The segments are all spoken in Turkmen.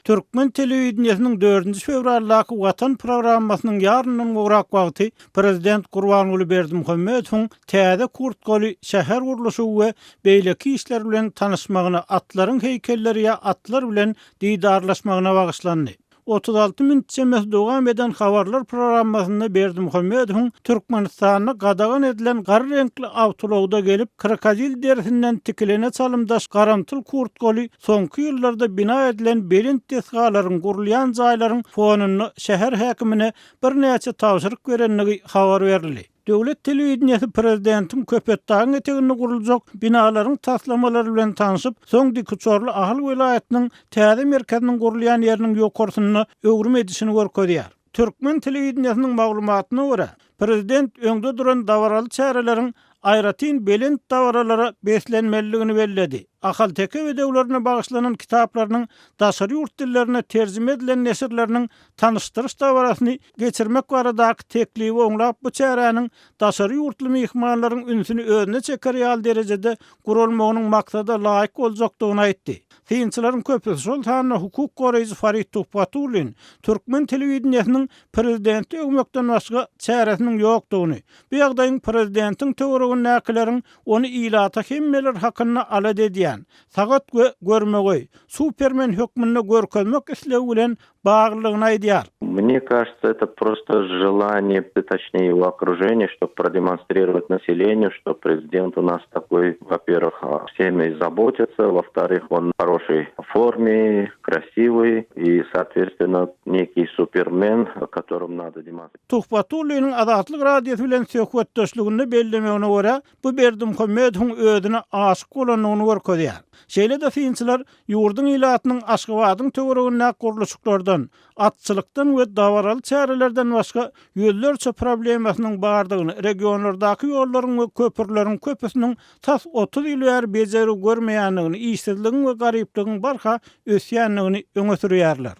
Türkmen telewizionynyň 4 fevraldaky Watan programmasynyň ýarynyň urak wagty Prezident Gurbanuly Berdimuhammedowyň täze Kurtgoly şäher gurulşy we beýleki işler bilen tanışmagyna, atlaryň heýkelleri ýa atlar bilen diýdarlaşmagyna bagyşlandy. 36 minitçe mesdogan eden habarlar programmasında Berdimuhammedowyň Türkmenistanyna gadagan edilen garry renkli awtologda gelip krokodil derisinden tikilene çalymdaş garamtyl Kurtgoly soňky ýyllarda bina edilen belint tesgalaryň gurulýan jaýlaryň fonuny şäher häkimine bir näçe tawşyryk berendigi habar berildi. Döwlet telewizionyasy prezidentin köpetdagyň eteginde guruljak binalaryň taslamalary bilen tanyşyp, soň Dikuçorlu Ahal welaýatynyň täze merkeziniň gurulýan ýeriniň ýokursyny öwrüm edişini görkezýär. Türkmen telewizionyasynyn maglumatyna görä, prezident öňde duran dawaraly çäreleriň aýratyn belent dawaralara beslenmeligini belledi. Ahal-teke ödewlerine bagyşlanan kitaplarynyň daşary ýurt dillerine terjime edilen nesirleriniň tanışdyryş dawarasyny geçirmek baradaky teklibi oňlap bu çäreniň daşary ýurtly mehmanlaryň ünsüni özüne çeker ýaly derejede gurulmagynyň maksada laýyk boljakdygyny aýtdy. Fiýinçilaryň köpüsi şol tanyna hukuk goraýjy Farid Tuhpatulyn Türkmen telewizionyanyň prezidenti öňmekden başga çäresiniň ýokdugyny, bu ýagdaýyň prezidentiň töweregin näkileriň onu ilata hemmeler hakyna ala edýän, sagat görmegi, Supermen hökmünde görkezmek isleги bilen baglygyny aýdýar. Мне кажется, это просто желание, точнее, его окружения, чтобы продемонстрировать населению, что президент у нас такой, во-первых, всеми заботится, во-вторых, он в хорошей форме, красивый и, соответственно, некий супермен, которым надо демонстрировать. Tuhpatulynyň Azatlyk radiosu bilen söhbetdeşligini bellemegine görä, bu Berdimuhammedowyň özüne aşyk bolanyny görkezýär. Şeýle de fiýinçiler ýurdun ilatynyň Aşgabatyň töweregine gurulşyklardan, atçylykdan we dawaraly çärelerden başga ýollarça problemasynyň bardygyny, regionlardaky ýollaryň we köpürleriň köpüsiniň tas 30 ýyl bäri bejeri görmeýändigini, işsizligiň we garyplygyň barha ösýändigini öňe sürýärler.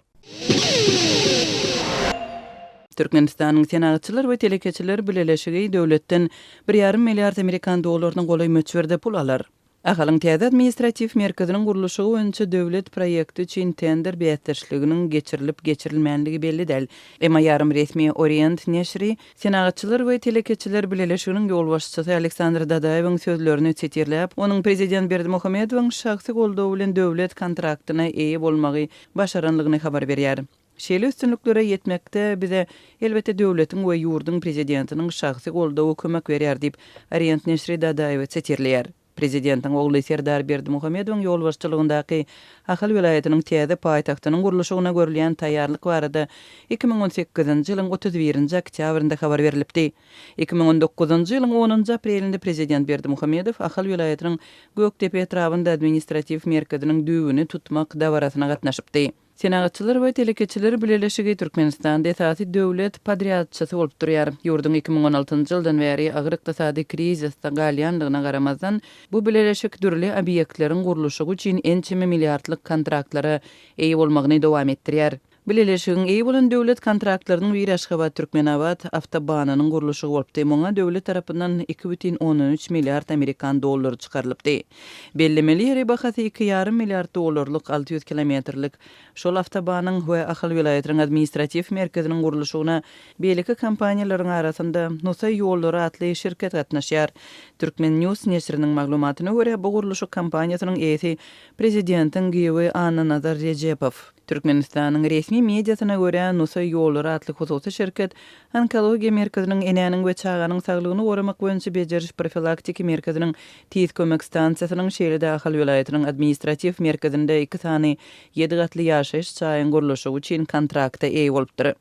Türkmenistanyň senatçylar we telekeçiler birleşigi döwletden 1,5 milliard Amerikan dollaryny golay möçberde pul alar. Ahalyň täze administrativ merkeziniň gurulşy öňçe döwlet proýekti üçin tender beýetdirişliginiň geçirilmänligi belli däl. Emma ýarym resmi Orient neşri senatçylar we telekeçiler birleşiginiň ýolbaşçysy Aleksandr Dadaýewiň sözlerini çetirläp, onuň prezident Berdimuhammedowyň şahsy goldawy bilen döwlet kontraktyna eýe bolmagy başaranlygyny habar berýär. Şeýle üstünliklere ýetmekde bize elbette döwletiň we ýurdun prezidentiniň şahsy goldawy kömek berýär diýip Orient neşri Dadaýew çetirleýär. Prezidentiň ogly Serdar Berdimuhammedowyň ýolbaşçylygyndaky Ahal welaýatynyň täze paýtagtynyň gurulşygyna görülýän taýýarlyk barada 2018-nji ýylyň 31-nji oktýabrynda habar berilipdi. 2019-njy ýylyň 10-njy aprelinde prezident Berdimuhammedow Ahal welaýatynyň Göktepe etrafynda administrativ merkeziniň düýbüni tutmak dawarasyna gatnaşypdy. Senatçylar we telekeçiler birleşigi Türkmenistanda esasy döwlet patriotçysy bolup durýar. Ýurdun 2016-njy ýyldan bäri agyr ykdysady krizisde galýanlygyna garamazdan bu birleşik dürli obyektleriň gurulşy üçin ençime milliardlyk kontraktlara eýe bolmagyny dowam etdirýär. Birleşigiň eýe bolan döwlet kontraktlarynyň bir Aşgabat Türkmenabad awtobanynyň gurulşy bolupdy. Moňa döwlet tarapyndan 2,13 milliard Amerikan dollary çykarylypdy. Bellemeli ýeri bahasy 2,5 milliard dollarlyk 600 kilometrlik şol awtobanyň we Ahal welaýatynyň administrativ merkeziniň gurulşygyna beýleki kompaniýalaryň arasynda Nusay ýollary atly şirket gatnaşýar. Türkmen News neşriniň maglumatyna görä, bu gurulşy kompaniýasynyň eýesi prezidentiň gyýy Anna Nazar Rejepow. Türkmenistanyň resmi mediasyna görä, Nusay ýollary atly hususy şirket onkologiýa merkeziniň enäniň we çaganyň saglygyny goramak boýunça bejeriş profilaktiki merkeziniň tiz kömek stansiýasynyň şeýle Ahal welaýatynyň administrativ merkezinde 2 sany 7 gatly ýaşaýyş çaýyň gurulşy üçin kontrakta eýe bolupdyr.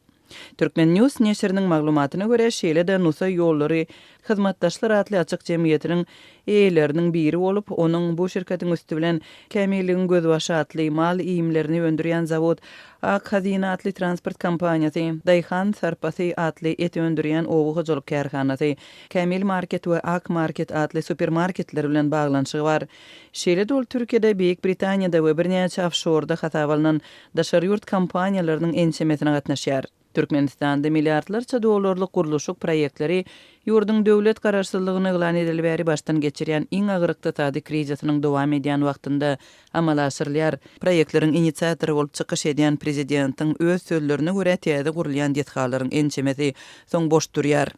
Türkmen News neşriniň maglumatyna görä, şeýle Nusay ýollary hyzmatdaşlar atly açyk jemgyýetiniň eýleriniň biri bolup, onuň bu şirketiň üstü bilen Kämilliň gözbaşy atly mal iýimlerini öndürýän zawod Ak Hazina atly transport kompaniýasy, Dayhan Sarpasy atly et öndürýän owu hojalyk kärhanasy, Kämil Market we Ak Market atly supermarketler bilen baglanyşygy bar. Şeýle ol Türkiýede, Beýik Britaniýada we birnäçe offshore-da hasabalynan daşary ýurt kompaniýalarynyň ençemesine gatnaşýar. Türkmenistanda milliardlarça dollarlyk gurulşyk proýektleri Ýurdun döwlet gararsızlygyny eglan edilibäri başdan geçirýän iň agyr ykdysady krizisiniň dowam edýän wagtynda amal aşyrylýar. Proýektleriň inisiatory bolup çykyş edýän prezidentiň öz sözlerine görä täze gurulýan detgallaryň ençemesi soň boş durýar.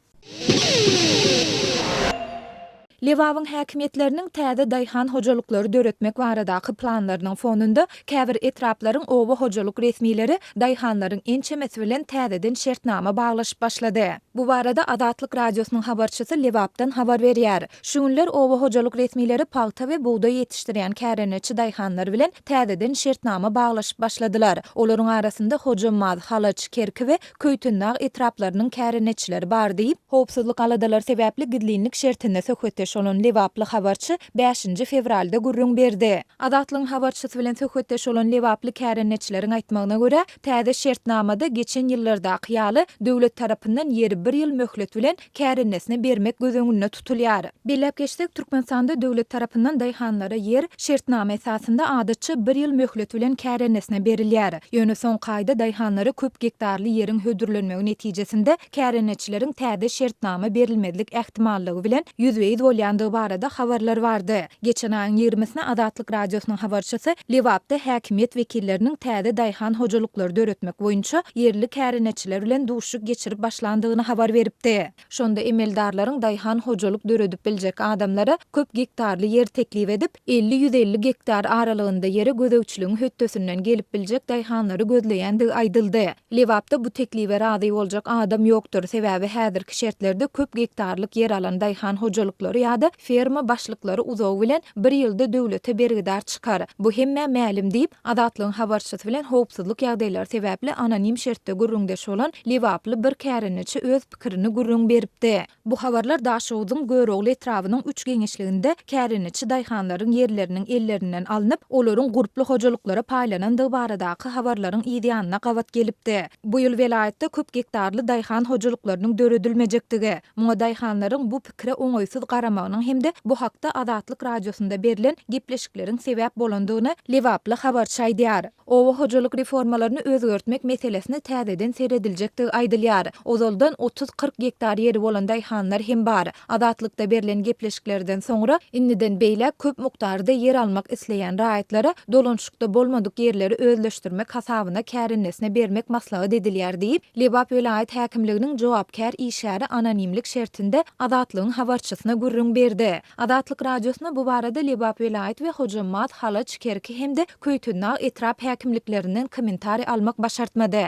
Lewabyň häkimetleriniň täze daýhan hojalykları döretmek baradaky planlarynyň fonunda käbir etraplaryň owa hojalyk resmileri daýhanlaryň ençemesi bilen täzeden şertnama baglaşyp başlady. Bu barada Adatlyk radiosynyň habarçysy Lewapdan habar berýär. Şu günler owa hojalyk resmileri palta we buğday ýetişdirýän kärenetçi daýhanlar bilen täzeden şertnama baglaşyp başladylar. Olaryň arasynda Hojamaz, Halaç, Kerki we Köýtünnag etraplarynyň kärenetçileri bar diýip, howpsuzlyk aladalar sebäpli gidlinlik şertinde söhbetde olan Lewaply habarçy 5-nji fevralda gurrun berdi. Adatlyň habarçysy bilen söhbetde olan Lewaply kärenetçileriň aýtmagyna görä, täze şertnamada geçen ýyllarda ýaly döwlet tarapyndan ýeri 1 ýyl möhlet bilen kärenetine bermek gözüňünde tutulýar. Belläp geçdik, Türkmenistanda döwlet tarapyndan daýhanlara ýer şertnama esasynda adatça 1 ýyl möhlet bilen kärenetine berilýär. Ýöne soň gaýda daýhanlara köp gektarly ýeriň hödürlenmegi netijesinde kärenetçileriň täze şertnama berilmezlik ähtimallygy bilen ýüzbeýiz bolýandygy barada habarlar bardy. Geçen aýyň 20-sine Adatlyk radiosynyň habarçysy Lewapda häkimet wekilleriniň täze daýhan hojalyklary döretmek boýunça ýerli kärenetçiler bilen duşuk geçirip başlandygyny habar beripdi. Şonda emeldarlaryň daýhan hojalyk döredip biljek adamlara köp gektarly ýer teklip edip 50-150 gektar aralygynda ýere gözegçiligiň hötdesinden gelip biljek daýhanlary gözleýändigi aýdyldy. Lewapda bu teklipe razy boljak adam ýokdur, sebäbi häzirki şertlerde köp gektarlyk ýer alan daýhan hojalyklary ýa-da ferma başlyklary uzaw bilen 1 ýylda döwlete bergidar çykar. Bu hemme mälim diýip Adatlyň habarçysy bilen howpsuzlyk ýagdaýlary sebäpli anonim şertde gurrundeş bolan Lewaply bir kärenetçi öz pikirini gurrun beripdi. Bu habarlar Daşowdyň Görogly etrawynyň 3 geňişliginde kärenetçi daýhanlaryň ýerleriniň ellerinden alınıp, olaryň gurply hojalyklara paýlanandygy baradaky habarlaryň ýa-da gawat gelipdi. Bu ýyl welaýatda köp gektarly daýhan hojalyklarynyň döredilmejektigi, muňa daýhanlaryň bu pikire oňoýsuz garamagynyň hemde bu hakda Adatlyk radiosunda berilen gepleşikleriň sebäp bolandygyny Lewaply habarçy aýdýar. Owa hojalyk reformalaryny özgertmek meselesini täzeden serediljektigi aýdylýar. Ozaldan 30-40 gektar ýeri bolan daýhanlar hem bar. Adatlykda berilen gepleşiklerden soňra inniden beýle köp mukdarda ýer almak isleýän raýatlara dolanşykda bolmadyk ýerleri özleşdirmek hasabyna kärenetine bermek maslahat edilýär diýip Lewap welaýat häkimliginiň jogapkär işäri anonimlik şertinde Adatlygyň habarçysyna gurrun berdi. Adatlyk radiosyna bu barada Lewap welaýat we Hojamaz, Halaç, Kerki hemde Köýtünnag etrap häkimliklerinden kommentari almak başartmady.